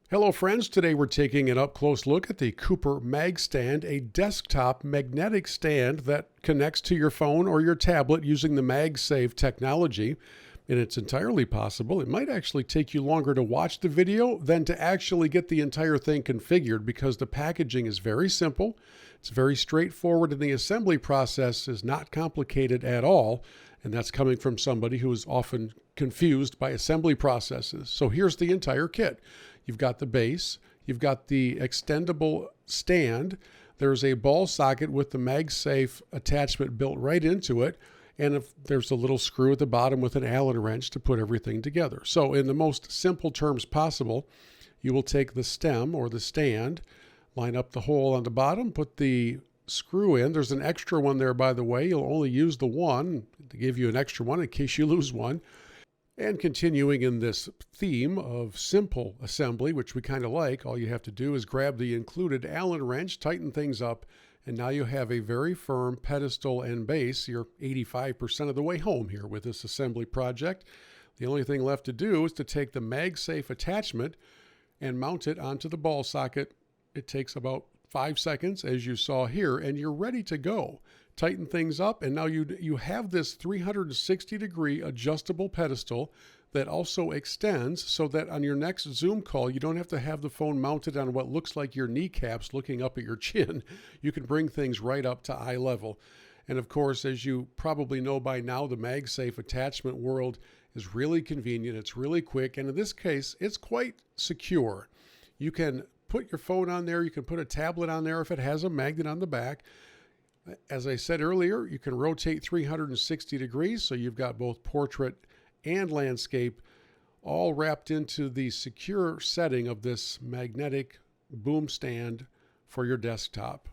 Hello friends, today we're taking an up-close look at the Cooper Mag Stand, a desktop magnetic stand that connects to your phone or your tablet using the MagSafe technology. And it's entirely possible. It might actually take you longer to watch the video than to actually get the entire thing configured because the packaging is very simple. It's very straightforward and the assembly process is not complicated at all. And that's coming from somebody who is often confused by assembly processes. So here's the entire kit. You've got the base, you've got the extendable stand, there's a ball socket with the MagSafe attachment built right into it, and if there's a little screw at the bottom with an Allen wrench to put everything together. So in the most simple terms possible, you will take the stem or the stand, line up the hole on the bottom, put the screw in. There's an extra one there, by the way. You'll only use the one to give you an extra one in case you lose one. And continuing in this theme of simple assembly, which we kind of like, all you have to do is grab the included Allen wrench, tighten things up, and now you have a very firm pedestal and base. You're 85% of the way home here with this assembly project. The only thing left to do is to take the MagSafe attachment and mount it onto the ball socket. It takes about 5 seconds, as you saw here, and you're ready to go. Tighten things up, and now you have this 360-degree adjustable pedestal that also extends so that on your next Zoom call, you don't have to have the phone mounted on what looks like your kneecaps looking up at your chin. You can bring things right up to eye level. And of course, as you probably know by now, the MagSafe attachment world is really convenient. It's really quick, and in this case, it's quite secure. You can put your phone on there. You can put a tablet on there if it has a magnet on the back. As I said earlier, you can rotate 360 degrees, so you've got both portrait and landscape all wrapped into the secure setting of this magnetic boom stand for your desktop.